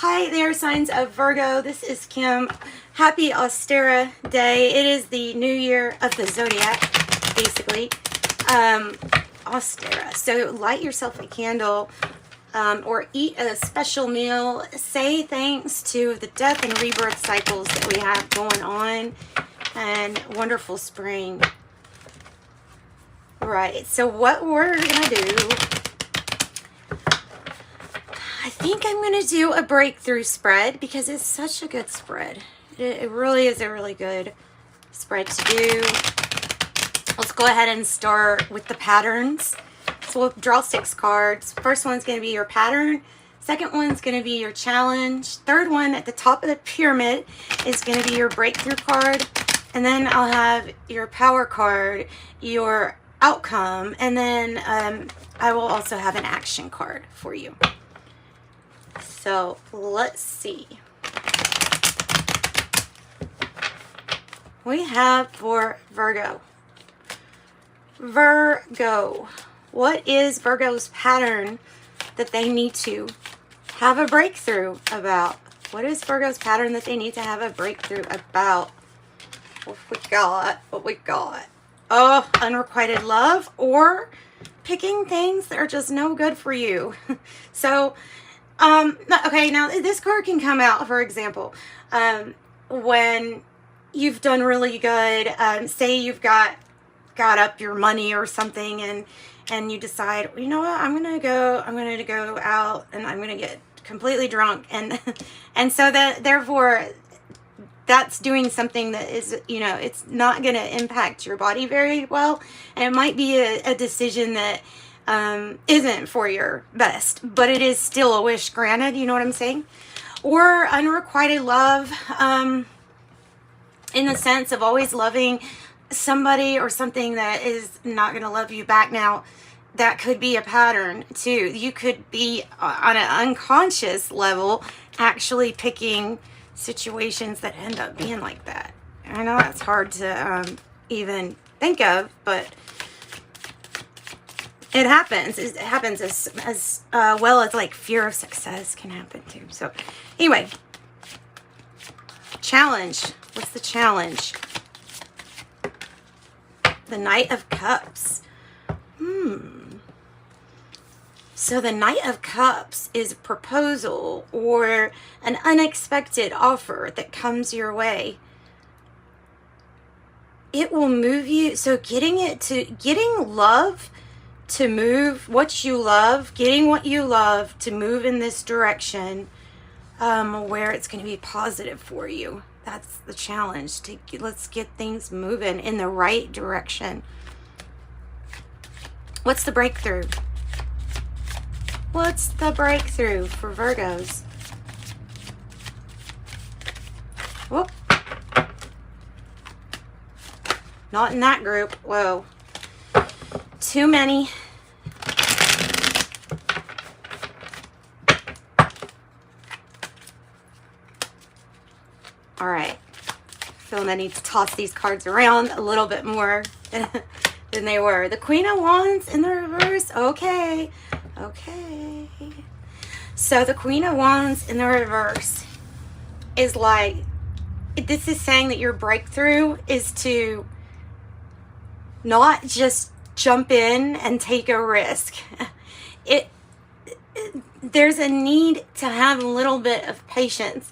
Hi there, signs of Virgo. This is Kim. Happy Ostera Day. It is the new year of the zodiac, basically. Ostera. So light yourself a candle or eat a special meal. Say thanks to the death and rebirth cycles that we have going on, and wonderful spring. Right, so what we're gonna do, I think I'm going to do a breakthrough spread because it's such a good spread. It really is a really good spread to do. Let's go ahead and start with the patterns. So we'll draw 6 cards. First one's going to be your pattern. Second one's going to be your challenge. Third one at the top of the pyramid is going to be your breakthrough card. And then I'll have your power card, your outcome, and then I will also have an action card for you. So let's see. We have for Virgo. Virgo. What is Virgo's pattern that they need to have a breakthrough about? What is Virgo's pattern that they need to have a breakthrough about? What we got? Oh, unrequited love, or picking things that are just no good for you. So okay, now this card can come out, for example, when you've done really good, say you've got up your money or something, and you decide, you know what, I'm gonna go out and I'm gonna get completely drunk, and so that therefore that's doing something that is, you know, it's not gonna impact your body very well, and it might be a decision that isn't for your best, but it is still a wish granted, you know what I'm saying? Or unrequited love, in the sense of always loving somebody or something that is not going to love you back. Now, that could be a pattern too. You could be on an unconscious level actually picking situations that end up being like that. I know that's hard to even think of, but it happens. It happens as well as like fear of success can happen too. So anyway, challenge. What's the challenge? The Knight of Cups. So the Knight of Cups is a proposal or an unexpected offer that comes your way. It will move you. So getting love to move what you love, getting what you love to move in this direction, where it's going to be positive for you. That's the challenge. Let's get things moving in the right direction. What's the breakthrough? What's the breakthrough for Virgos? Whoop. Not in that group. Whoa. Too many. All right. Feeling I need to toss these cards around a little bit more than they were. The Queen of Wands in the reverse. Okay. Okay. So the Queen of Wands in the reverse is like, this is saying that your breakthrough is to not just jump in and take a risk. There's a need to have a little bit of patience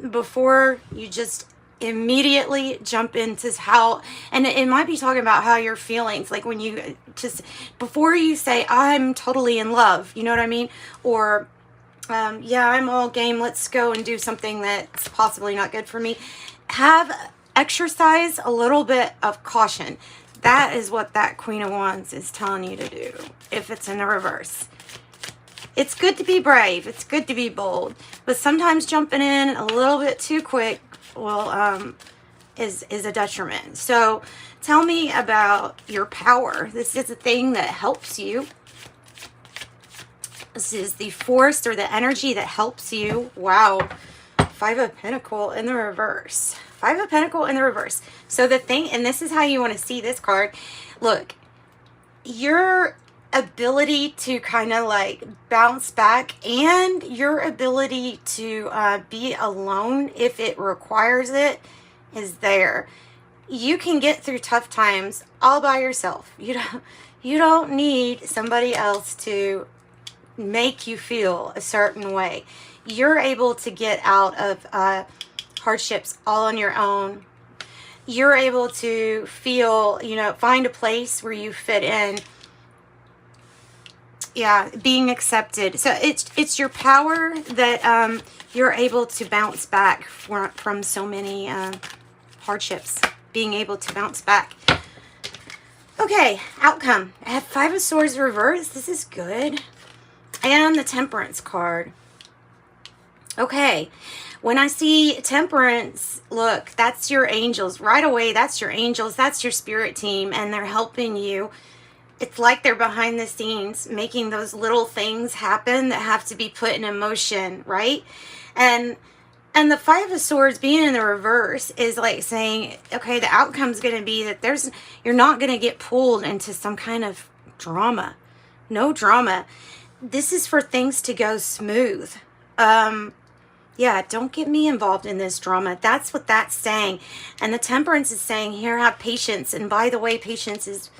before you just immediately jump into how, and it might be talking about how your feelings, like when you just, before you say, I'm totally in love, you know what I mean? Or, yeah, I'm all game, let's go and do something that's possibly not good for me. Exercise a little bit of caution. That is what that Queen of Wands is telling you to do if it's in the reverse. It's good to be brave. It's good to be bold. But sometimes jumping in a little bit too quick will is a detriment. So tell me about your power. This is a thing that helps you. This is the force or the energy that helps you. Wow. 5 of Pentacles in the reverse. 5 of Pentacles in the reverse. So the thing, and this is how you want to see this card. Look, you're ability to kind of like bounce back, and your ability to be alone if it requires it is there. You can get through tough times all by yourself. You don't need somebody else to make you feel a certain way. You're able to get out of hardships all on your own. You're able to feel, find a place where you fit in. Yeah, being accepted. So it's your power that you're able to bounce back from so many hardships. Being able to bounce back. Okay, outcome. I have 5 of Swords reversed. This is good. And the Temperance card. Okay, when I see Temperance, look, that's your angels. Right away, that's your angels. That's your spirit team, and they're helping you. It's like they're behind the scenes making those little things happen that have to be put in motion, right? And the 5 of Swords being in the reverse is like saying, okay, the outcome's going to be that you're not going to get pulled into some kind of drama. No drama. This is for things to go smooth. Yeah, don't get me involved in this drama. That's what that's saying. And the Temperance is saying, here, have patience. And by the way, patience is,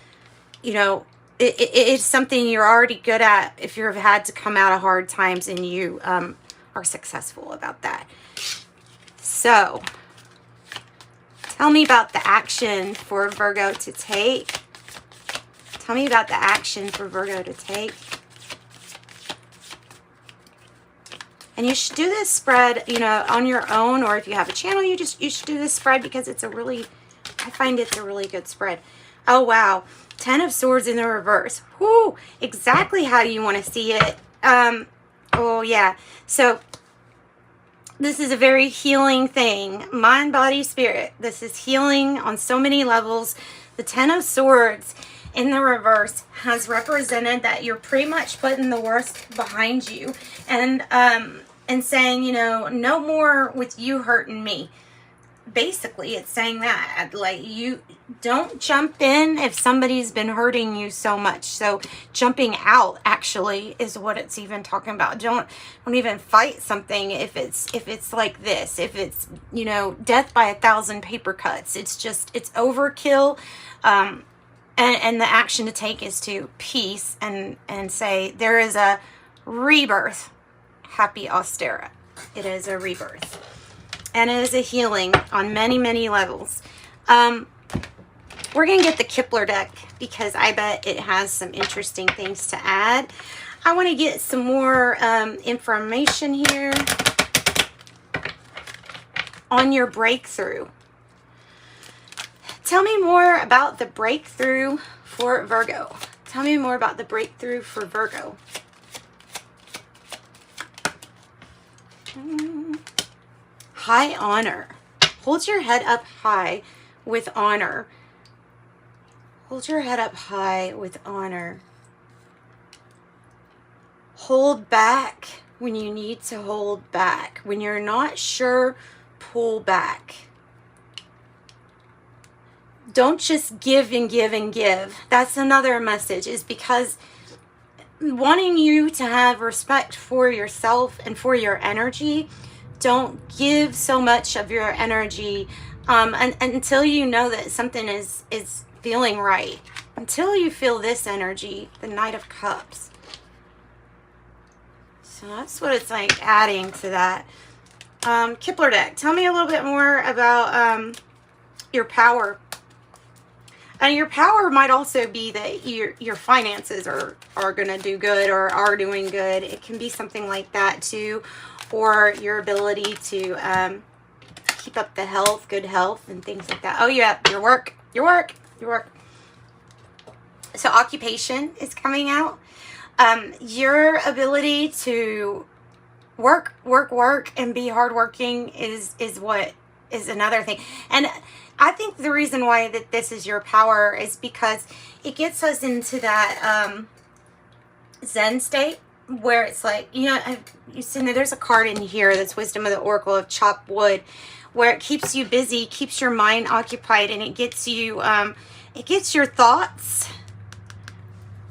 it's something you're already good at if you've had to come out of hard times, and you are successful about that. So, tell me about the action for Virgo to take. Tell me about the action for Virgo to take. And you should do this spread, on your own, or if you have a channel, you should do this spread because I find it's a really good spread. Oh, wow. 10 of Swords in the reverse. Whoo, exactly how you want to see it. Oh, yeah. So, this is a very healing thing. Mind, body, spirit. This is healing on so many levels. The 10 of Swords in the reverse has represented that you're pretty much putting the worst behind you, and saying, no more with you hurting me. Basically, it's saying that, like, you don't jump in if somebody's been hurting you so much. So jumping out actually is what it's even talking about. Don't even fight something if it's like this. If it's, death by 1,000 paper cuts. It's overkill. And the action to take is to peace and say there is a rebirth. Happy Ostera. It is a rebirth. And it is a healing on many, many levels. We're going to get the Kepler deck because I bet it has some interesting things to add. I want to get some more information here on your breakthrough. Tell me more about the breakthrough for Virgo. Tell me more about the breakthrough for Virgo. High honor. Hold your head up high with honor. Hold your head up high with honor. Hold back when you need to hold back. When you're not sure, pull back. Don't just give and give and give. That's another message, is because wanting you to have respect for yourself and for your energy, don't give so much of your energy until you know that something is feeling right. Until you feel this energy, the Knight of Cups. So that's what it's like adding to that. Kepler deck, tell me a little bit more about your power. And your power might also be that your finances are going to do good or are doing good. It can be something like that too. Or your ability to keep up the health, good health, and things like that. Oh, yeah, your work. So occupation is coming out. Your ability to work, and be hardworking is what is another thing. And I think the reason why that this is your power is because it gets us into that Zen state where it's like, you see, there's a card in here that's Wisdom of the Oracle of Chopped Wood, where it keeps you busy, keeps your mind occupied, and it gets you, it gets your thoughts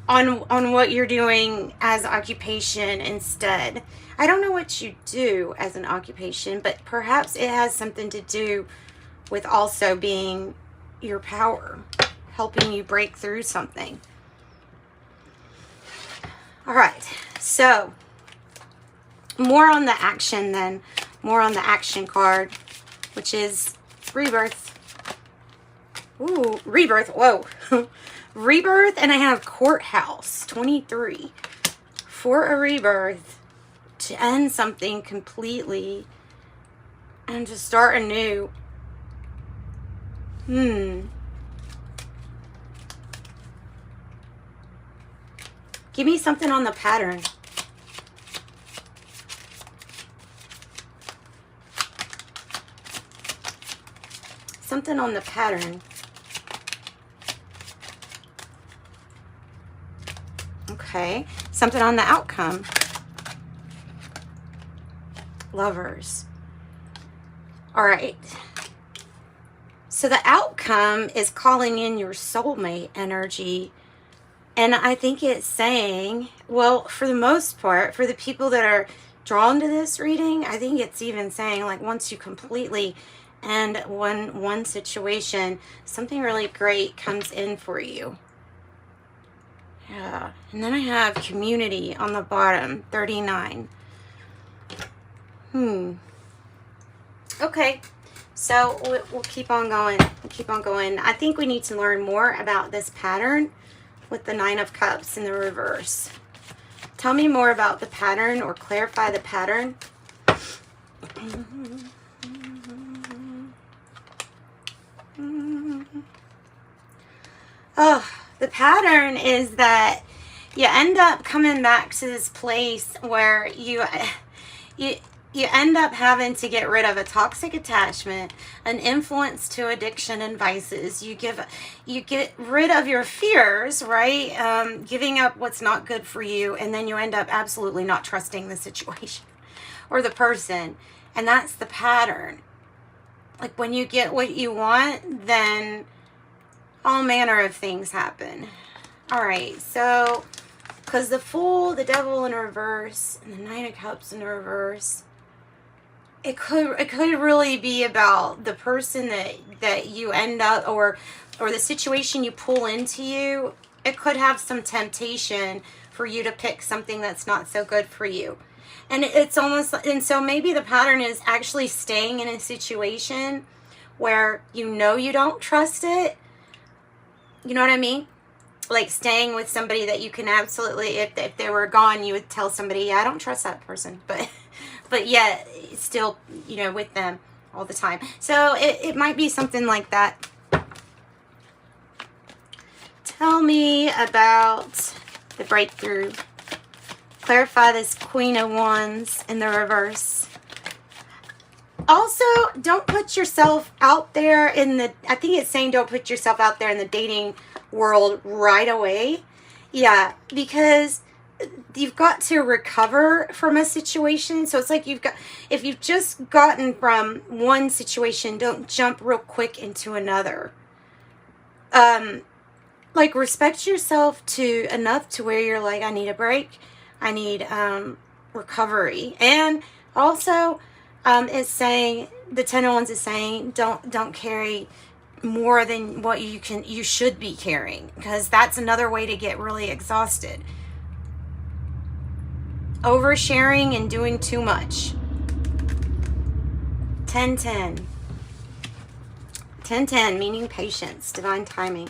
on what you're doing as occupation instead. I don't know what you do as an occupation, but perhaps it has something to do with also being your power, helping you break through something. All right, so more on the action then, more on the action card, which is rebirth. Ooh, rebirth, whoa. Rebirth, and I have courthouse, 23. For a rebirth, to end something completely and to start anew. Give me something on the pattern. Something on the pattern. Okay. Something on the outcome. Lovers. All right. So the outcome is calling in your soulmate energy. And I think it's saying, well, for the most part, for the people that are drawn to this reading, I think it's even saying, like, once you completely end one situation, something really great comes in for you. Yeah. And then I have community on the bottom, 39. Okay. So we'll keep on going. We'll keep on going. I think we need to learn more about this pattern with the 9 of Cups in the reverse. Tell me more about the pattern, or clarify the pattern. Oh, the pattern is that you end up coming back to this place where you end up having to get rid of a toxic attachment, an influence to addiction and vices. You get rid of your fears, right? Giving up what's not good for you, and then you end up absolutely not trusting the situation or the person. And that's the pattern. Like, when you get what you want, then all manner of things happen. All right, so because the Fool, the Devil in reverse, and the 9 of Cups in reverse, it could really be about the person that you end up, or the situation you pull into you. It could have some temptation for you to pick something that's not so good for you. And it's almost, and so maybe the pattern is actually staying in a situation where you don't trust it. You know what I mean? Like staying with somebody that you can absolutely, if they were gone, you would tell somebody, yeah, I don't trust that person. But yet, still, with them all the time. So it might be something like that. Tell me about the breakthrough. Clarify this Queen of Wands in the reverse. Also, don't put yourself out there I think it's saying don't put yourself out there in the dating world right away. Yeah, because you've got to recover from a situation. So it's like if you've just gotten from one situation, don't jump real quick into another. Like, respect yourself enough to where you're like, I need a break. I need recovery. And also, it's saying, the 10 of Wands is saying, don't carry more than what you should be carrying, because that's another way to get really exhausted. Oversharing and doing too much. 10-10. 10-10, meaning patience, divine timing.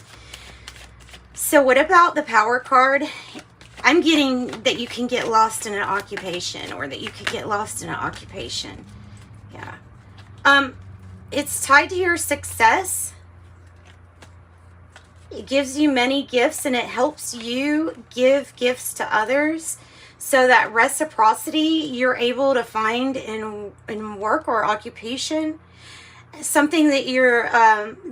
So what about the Power card? I'm getting that you can get lost in an occupation, or that you could get lost in an occupation. Yeah. It's tied to your success. It gives you many gifts, and it helps you give gifts to others. So that reciprocity you're able to find in work or occupation, something that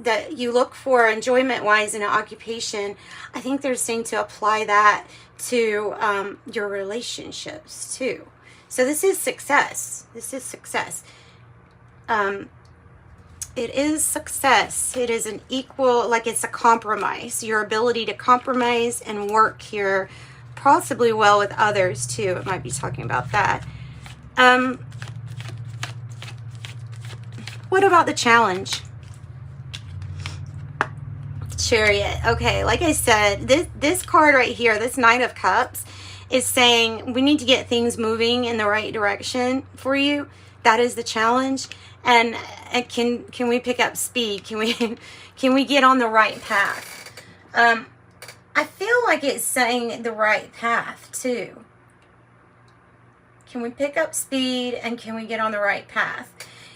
that you look for enjoyment-wise in an occupation. I think they're saying to apply that to your relationships too. So this is success. This is success. it is success. It is an equal, like it's a compromise. Your ability to compromise and work here possibly well with others too. It might be talking about that. What about the challenge? Chariot. Okay, like I said, this card right here, this Knight of Cups, is saying we need to get things moving in the right direction for you. That is the challenge. And can we pick up speed? Can we get on the right path? I feel like it's saying the right path too. Can we pick up speed and can we get on the right path?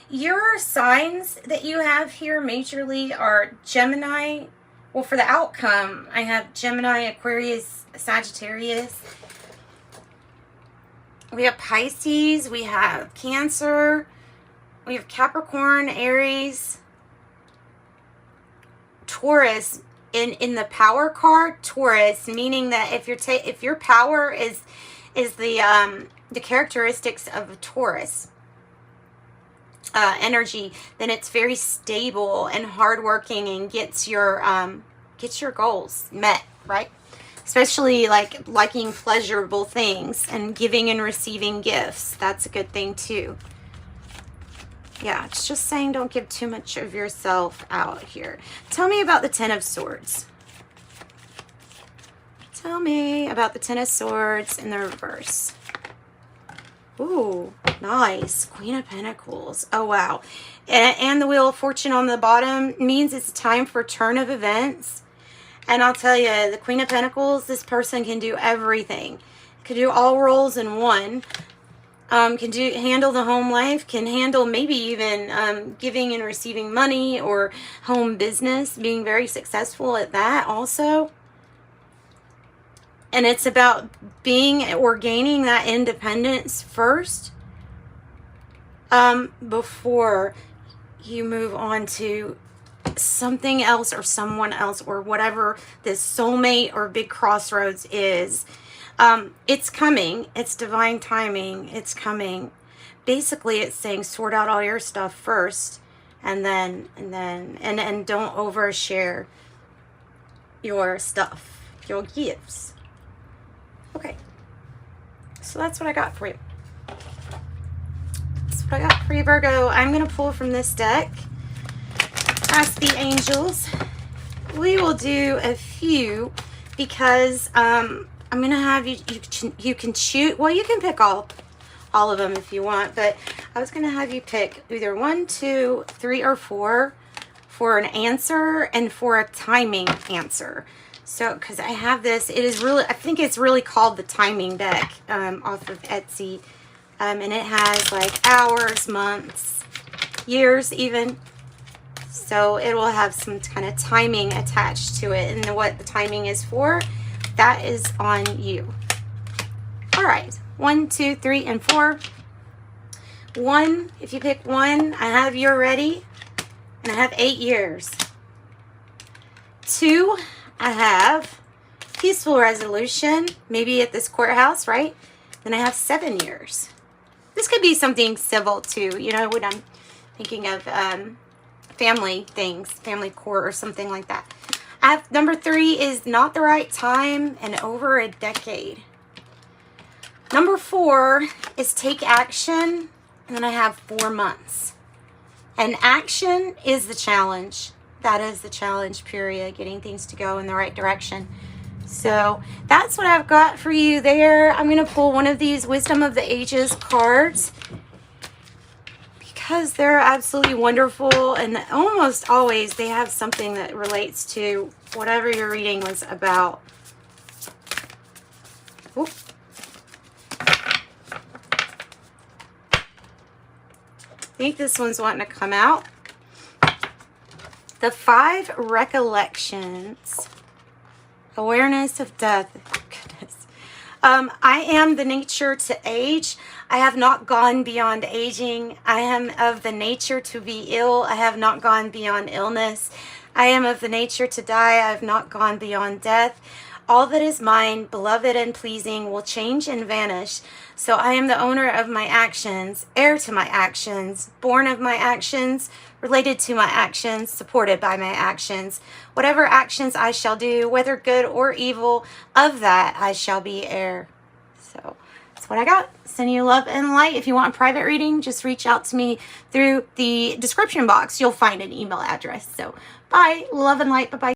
Your signs that you have here majorly are Gemini. Well, for the outcome, I have Gemini, Aquarius, Sagittarius. We have Pisces, we have Cancer, we have Capricorn, Aries, Taurus. In the power card, Taurus, meaning that if your power is the characteristics of a Taurus energy, then it's very stable and hardworking and gets your goals met, right? Especially like liking pleasurable things and giving and receiving gifts. That's a good thing too. Yeah, it's just saying don't give too much of yourself out here. Tell me about the Ten of Swords. Tell me about the Ten of Swords in the reverse. Ooh, nice. Queen of Pentacles. Oh, wow. And the Wheel of Fortune on the bottom means it's time for a turn of events. And I'll tell you, the Queen of Pentacles, this person can do everything. Can do all roles in one. Can handle the home life, can handle maybe even giving and receiving money or home business, being very successful at that also. And it's about being or gaining that independence first before you move on to something else or someone else or whatever this soulmate or big crossroads is. It's coming. It's divine timing. It's coming. Basically, it's saying sort out all your stuff first, and then don't overshare your stuff, your gifts. Okay. So that's what I got for you. That's what I got for you, Virgo. I'm going to pull from this deck. Ask the angels. We will do a few because, I'm going to have you can choose, well, you can pick all of them if you want, but I was going to have you pick either 1, 2, 3, or 4 for an answer and for a timing answer. So, because I have this, it is really, I think it's really called the timing deck off of Etsy. And it has like hours, months, years even. So it will have some kind of timing attached to it. And what the timing is for, that is on you. All right. 1, 2, 3, and 4. 1, if you pick 1, I have you're ready. And I have 8 years. 2, I have peaceful resolution. Maybe at this courthouse, right? Then I have 7 years. This could be something civil too. You know, when I'm thinking of family things, family court or something like that. I have number 3 is not the right time and over a decade. Number 4 is take action, and then I have 4 months. And action is the challenge. That is the challenge, period, getting things to go in the right direction. So that's what I've got for you there. I'm going to pull one of these Wisdom of the Ages cards because they're absolutely wonderful, and almost always they have something that relates to whatever your reading was about. Oop. I think this one's wanting to come out. The 5 recollections. Awareness of death. Goodness. I am the nature to age. I have not gone beyond aging. I am of the nature to be ill. I have not gone beyond illness. I am of the nature to die. I have not gone beyond death. All that is mine, beloved and pleasing, will change and vanish. So I am the owner of my actions, heir to my actions, born of my actions, related to my actions, supported by my actions. Whatever actions I shall do, whether good or evil, of that I shall be heir. So that's what I got. Sending you love and light. If you want a private reading, just reach out to me through the description box. You'll find an email address. So bye. Love and light. Bye-bye.